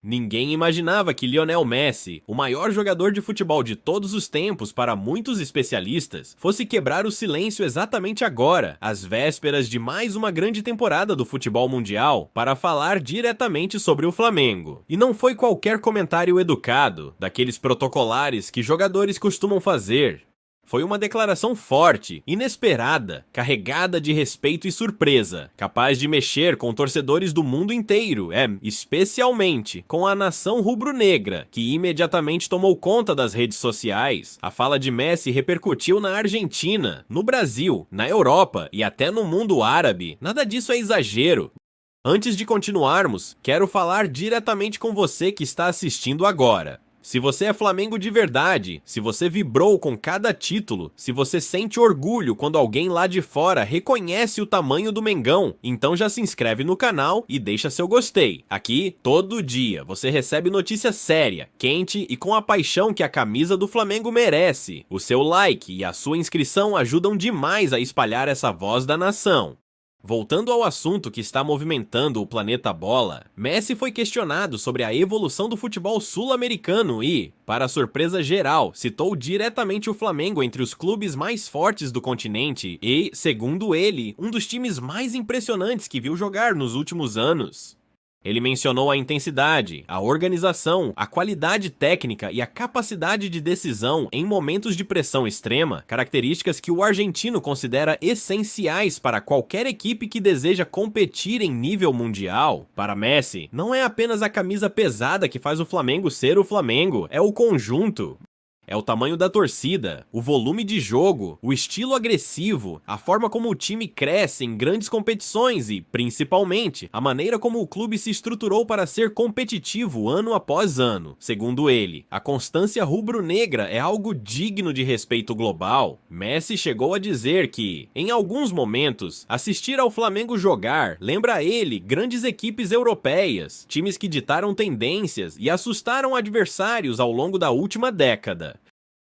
Ninguém imaginava que Lionel Messi, o maior jogador de futebol de todos os tempos para muitos especialistas, fosse quebrar o silêncio exatamente agora, às vésperas de mais uma grande temporada do futebol mundial, para falar diretamente sobre o Flamengo. E não foi qualquer comentário educado, daqueles protocolares que jogadores costumam fazer. Foi uma declaração forte, inesperada, carregada de respeito e surpresa, capaz de mexer com torcedores do mundo inteiro, especialmente com a nação rubro-negra, que imediatamente tomou conta das redes sociais. A fala de Messi repercutiu na Argentina, no Brasil, na Europa e até no mundo árabe. Nada disso é exagero. Antes de continuarmos, quero falar diretamente com você que está assistindo agora. Se você é Flamengo de verdade, se você vibrou com cada título, se você sente orgulho quando alguém lá de fora reconhece o tamanho do Mengão, então já se inscreve no canal e deixa seu gostei. Aqui, todo dia, você recebe notícia séria, quente e com a paixão que a camisa do Flamengo merece. O seu like e a sua inscrição ajudam demais a espalhar essa voz da nação. Voltando ao assunto que está movimentando o planeta bola, Messi foi questionado sobre a evolução do futebol sul-americano e, para surpresa geral, citou diretamente o Flamengo entre os clubes mais fortes do continente e, segundo ele, um dos times mais impressionantes que viu jogar nos últimos anos. Ele mencionou a intensidade, a organização, a qualidade técnica e a capacidade de decisão em momentos de pressão extrema, características que o argentino considera essenciais para qualquer equipe que deseja competir em nível mundial. Para Messi, não é apenas a camisa pesada que faz o Flamengo ser o Flamengo, é o conjunto. É o tamanho da torcida, o volume de jogo, o estilo agressivo, a forma como o time cresce em grandes competições e, principalmente, a maneira como o clube se estruturou para ser competitivo ano após ano. Segundo ele, a constância rubro-negra é algo digno de respeito global. Messi chegou a dizer que, em alguns momentos, assistir ao Flamengo jogar lembra a ele grandes equipes europeias, times que ditaram tendências e assustaram adversários ao longo da última década.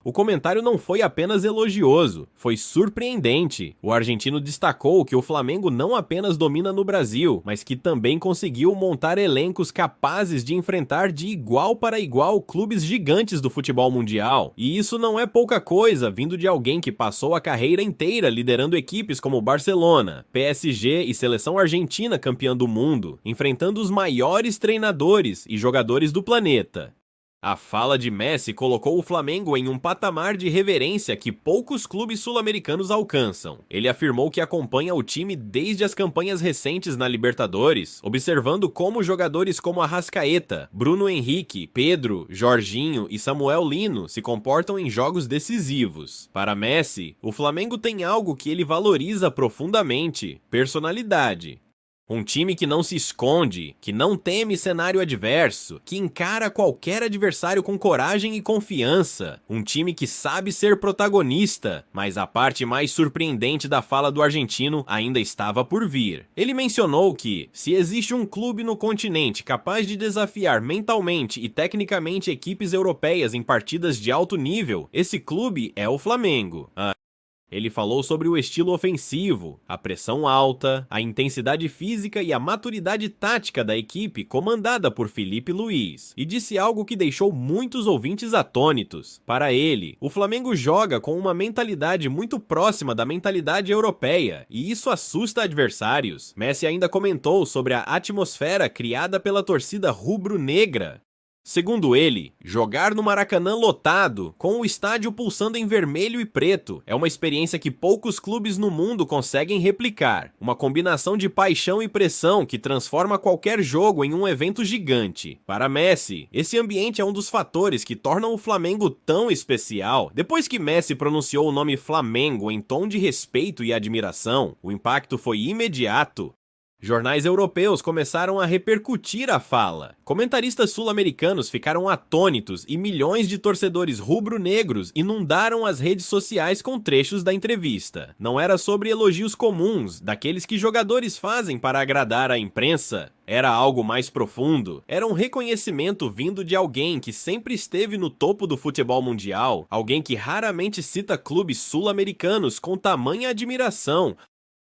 O comentário não foi apenas elogioso, foi surpreendente. O argentino destacou que o Flamengo não apenas domina no Brasil, mas que também conseguiu montar elencos capazes de enfrentar de igual para igual clubes gigantes do futebol mundial. E isso não é pouca coisa, vindo de alguém que passou a carreira inteira liderando equipes como Barcelona, PSG e seleção argentina campeã do mundo, enfrentando os maiores treinadores e jogadores do planeta. A fala de Messi colocou o Flamengo em um patamar de reverência que poucos clubes sul-americanos alcançam. Ele afirmou que acompanha o time desde as campanhas recentes na Libertadores, observando como jogadores como Arrascaeta, Bruno Henrique, Pedro, Jorginho e Samuel Lino se comportam em jogos decisivos. Para Messi, o Flamengo tem algo que ele valoriza profundamente: personalidade. Um time que não se esconde, que não teme cenário adverso, que encara qualquer adversário com coragem e confiança. Um time que sabe ser protagonista, mas a parte mais surpreendente da fala do argentino ainda estava por vir. Ele mencionou que, se existe um clube no continente capaz de desafiar mentalmente e tecnicamente equipes europeias em partidas de alto nível, esse clube é o Flamengo. Ele falou sobre o estilo ofensivo, a pressão alta, a intensidade física e a maturidade tática da equipe comandada por Felipe Luiz, e disse algo que deixou muitos ouvintes atônitos. Para ele, o Flamengo joga com uma mentalidade muito próxima da mentalidade europeia, e isso assusta adversários. Messi ainda comentou sobre a atmosfera criada pela torcida rubro-negra. Segundo ele, jogar no Maracanã lotado, com o estádio pulsando em vermelho e preto, é uma experiência que poucos clubes no mundo conseguem replicar. Uma combinação de paixão e pressão que transforma qualquer jogo em um evento gigante. Para Messi, esse ambiente é um dos fatores que tornam o Flamengo tão especial. Depois que Messi pronunciou o nome Flamengo em tom de respeito e admiração, o impacto foi imediato. Jornais europeus começaram a repercutir a fala. Comentaristas sul-americanos ficaram atônitos e milhões de torcedores rubro-negros inundaram as redes sociais com trechos da entrevista. Não era sobre elogios comuns, daqueles que jogadores fazem para agradar a imprensa. Era algo mais profundo. Era um reconhecimento vindo de alguém que sempre esteve no topo do futebol mundial, alguém que raramente cita clubes sul-americanos com tamanha admiração.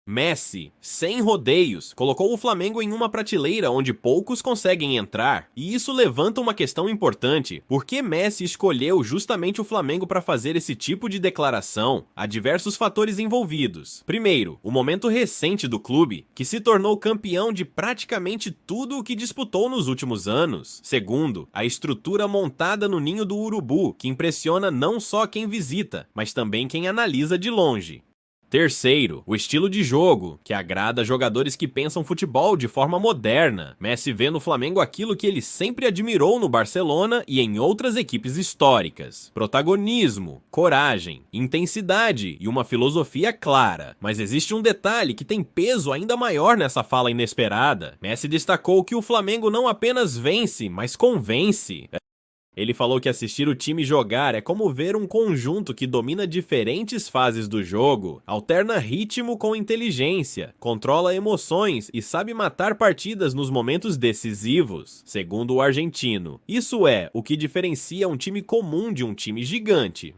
Messi, sem rodeios, colocou o Flamengo em uma prateleira onde poucos conseguem entrar, e isso levanta uma questão importante: por que Messi escolheu justamente o Flamengo para fazer esse tipo de declaração? Há diversos fatores envolvidos. Primeiro, o momento recente do clube, que se tornou campeão de praticamente tudo o que disputou nos últimos anos. Segundo, a estrutura montada no Ninho do Urubu, que impressiona não só quem visita, mas também quem analisa de longe. Terceiro, o estilo de jogo, que agrada jogadores que pensam futebol de forma moderna. Messi vê no Flamengo aquilo que ele sempre admirou no Barcelona e em outras equipes históricas: protagonismo, coragem, intensidade e uma filosofia clara. Mas existe um detalhe que tem peso ainda maior nessa fala inesperada. Messi destacou que o Flamengo não apenas vence, mas convence. Ele falou que assistir o time jogar é como ver um conjunto que domina diferentes fases do jogo, alterna ritmo com inteligência, controla emoções e sabe matar partidas nos momentos decisivos, segundo o argentino. Isso é o que diferencia um time comum de um time gigante.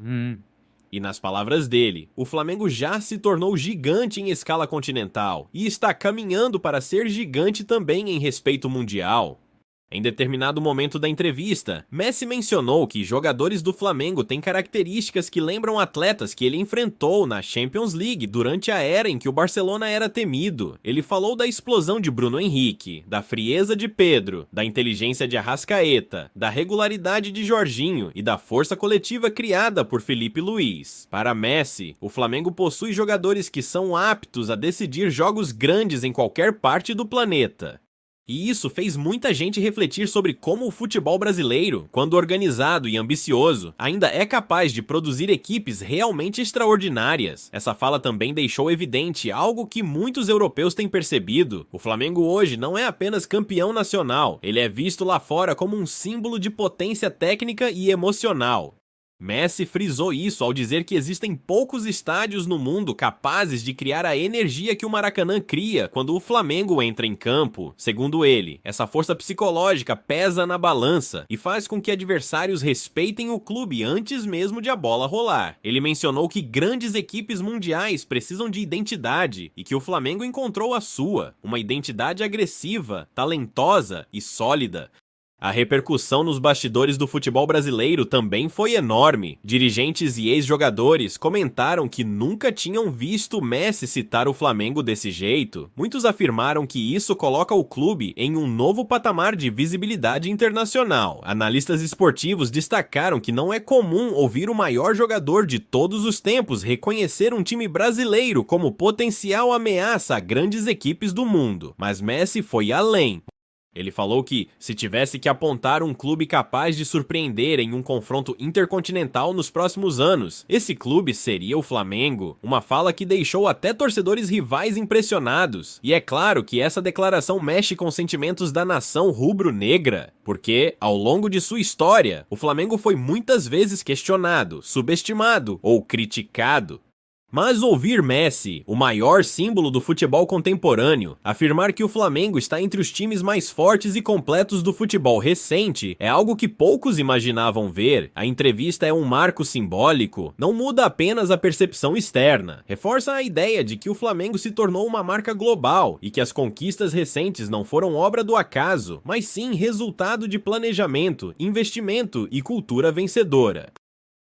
E nas palavras dele, o Flamengo já se tornou gigante em escala continental e está caminhando para ser gigante também em respeito mundial. Em determinado momento da entrevista, Messi mencionou que jogadores do Flamengo têm características que lembram atletas que ele enfrentou na Champions League durante a era em que o Barcelona era temido. Ele falou da explosão de Bruno Henrique, da frieza de Pedro, da inteligência de Arrascaeta, da regularidade de Jorginho e da força coletiva criada por Felipe Luiz. Para Messi, o Flamengo possui jogadores que são aptos a decidir jogos grandes em qualquer parte do planeta. E isso fez muita gente refletir sobre como o futebol brasileiro, quando organizado e ambicioso, ainda é capaz de produzir equipes realmente extraordinárias. Essa fala também deixou evidente algo que muitos europeus têm percebido: o Flamengo hoje não é apenas campeão nacional, ele é visto lá fora como um símbolo de potência técnica e emocional. Messi frisou isso ao dizer que existem poucos estádios no mundo capazes de criar a energia que o Maracanã cria quando o Flamengo entra em campo. Segundo ele, essa força psicológica pesa na balança e faz com que adversários respeitem o clube antes mesmo de a bola rolar. Ele mencionou que grandes equipes mundiais precisam de identidade e que o Flamengo encontrou a sua, uma identidade agressiva, talentosa e sólida. A repercussão nos bastidores do futebol brasileiro também foi enorme. Dirigentes e ex-jogadores comentaram que nunca tinham visto Messi citar o Flamengo desse jeito. Muitos afirmaram que isso coloca o clube em um novo patamar de visibilidade internacional. Analistas esportivos destacaram que não é comum ouvir o maior jogador de todos os tempos reconhecer um time brasileiro como potencial ameaça a grandes equipes do mundo. Mas Messi foi além. Ele falou que, se tivesse que apontar um clube capaz de surpreender em um confronto intercontinental nos próximos anos, esse clube seria o Flamengo. Uma fala que deixou até torcedores rivais impressionados. E é claro que essa declaração mexe com os sentimentos da nação rubro-negra, porque, ao longo de sua história, o Flamengo foi muitas vezes questionado, subestimado ou criticado. Mas ouvir Messi, o maior símbolo do futebol contemporâneo, afirmar que o Flamengo está entre os times mais fortes e completos do futebol recente é algo que poucos imaginavam ver. A entrevista é um marco simbólico, não muda apenas a percepção externa, reforça a ideia de que o Flamengo se tornou uma marca global e que as conquistas recentes não foram obra do acaso, mas sim resultado de planejamento, investimento e cultura vencedora.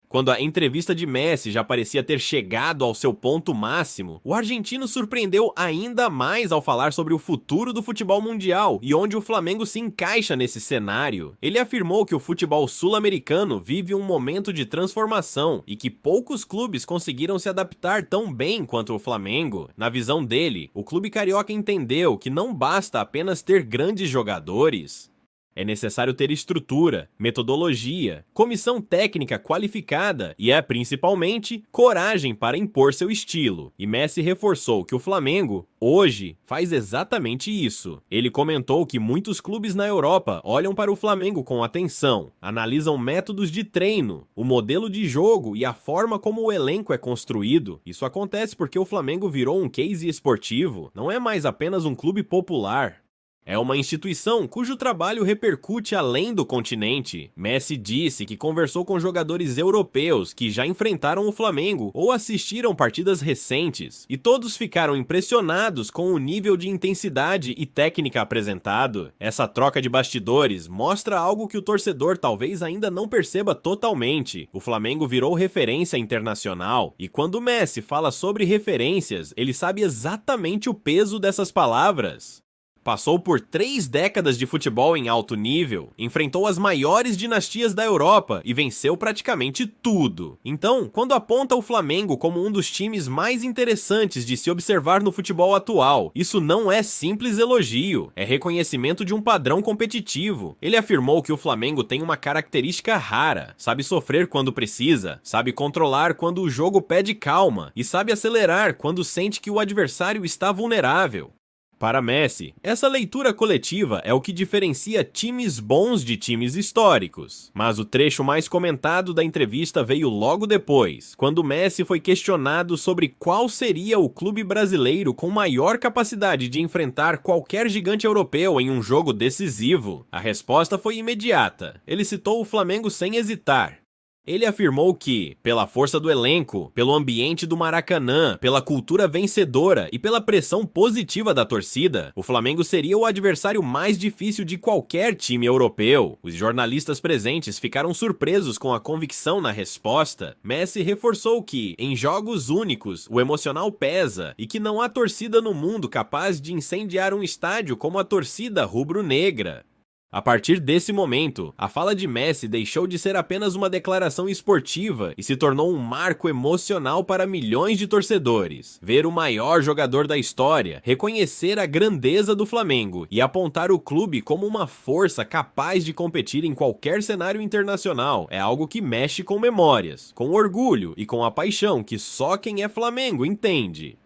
Quando a entrevista de Messi já parecia ter chegado ao seu ponto máximo, o argentino surpreendeu ainda mais ao falar sobre o futuro do futebol mundial e onde o Flamengo se encaixa nesse cenário. Ele afirmou que o futebol sul-americano vive um momento de transformação e que poucos clubes conseguiram se adaptar tão bem quanto o Flamengo. Na visão dele, o clube carioca entendeu que não basta apenas ter grandes jogadores. É necessário ter estrutura, metodologia, comissão técnica qualificada e principalmente, coragem para impor seu estilo. E Messi reforçou que o Flamengo, hoje, faz exatamente isso. Ele comentou que muitos clubes na Europa olham para o Flamengo com atenção, analisam métodos de treino, o modelo de jogo e a forma como o elenco é construído. Isso acontece porque o Flamengo virou um case esportivo, não é mais apenas um clube popular. É uma instituição cujo trabalho repercute além do continente. Messi disse que conversou com jogadores europeus que já enfrentaram o Flamengo ou assistiram partidas recentes, e todos ficaram impressionados com o nível de intensidade e técnica apresentado. Essa troca de bastidores mostra algo que o torcedor talvez ainda não perceba totalmente. O Flamengo virou referência internacional, e quando Messi fala sobre referências, ele sabe exatamente o peso dessas palavras. Passou por 3 décadas de futebol em alto nível, enfrentou as maiores dinastias da Europa e venceu praticamente tudo. Então, quando aponta o Flamengo como um dos times mais interessantes de se observar no futebol atual, isso não é simples elogio, é reconhecimento de um padrão competitivo. Ele afirmou que o Flamengo tem uma característica rara, sabe sofrer quando precisa, sabe controlar quando o jogo pede calma e sabe acelerar quando sente que o adversário está vulnerável. Para Messi, essa leitura coletiva é o que diferencia times bons de times históricos. Mas o trecho mais comentado da entrevista veio logo depois, quando Messi foi questionado sobre qual seria o clube brasileiro com maior capacidade de enfrentar qualquer gigante europeu em um jogo decisivo. A resposta foi imediata. Ele citou o Flamengo sem hesitar. Ele afirmou que, pela força do elenco, pelo ambiente do Maracanã, pela cultura vencedora e pela pressão positiva da torcida, o Flamengo seria o adversário mais difícil de qualquer time europeu. Os jornalistas presentes ficaram surpresos com a convicção na resposta. Messi reforçou que, em jogos únicos, o emocional pesa e que não há torcida no mundo capaz de incendiar um estádio como a torcida rubro-negra. A partir desse momento, a fala de Messi deixou de ser apenas uma declaração esportiva e se tornou um marco emocional para milhões de torcedores. Ver o maior jogador da história, reconhecer a grandeza do Flamengo e apontar o clube como uma força capaz de competir em qualquer cenário internacional é algo que mexe com memórias, com orgulho e com a paixão que só quem é Flamengo entende.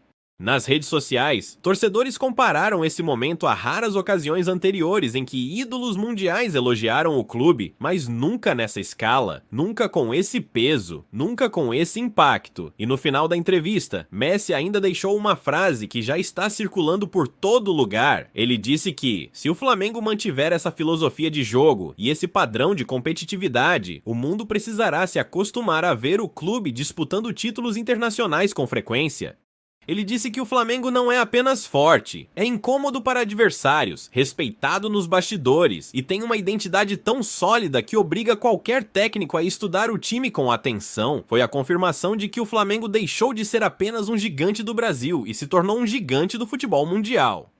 Nas redes sociais, torcedores compararam esse momento a raras ocasiões anteriores em que ídolos mundiais elogiaram o clube, mas nunca nessa escala, nunca com esse peso, nunca com esse impacto. E no final da entrevista, Messi ainda deixou uma frase que já está circulando por todo lugar. Ele disse que, se o Flamengo mantiver essa filosofia de jogo e esse padrão de competitividade, o mundo precisará se acostumar a ver o clube disputando títulos internacionais com frequência. Ele disse que o Flamengo não é apenas forte, é incômodo para adversários, respeitado nos bastidores e tem uma identidade tão sólida que obriga qualquer técnico a estudar o time com atenção. Foi a confirmação de que o Flamengo deixou de ser apenas um gigante do Brasil e se tornou um gigante do futebol mundial.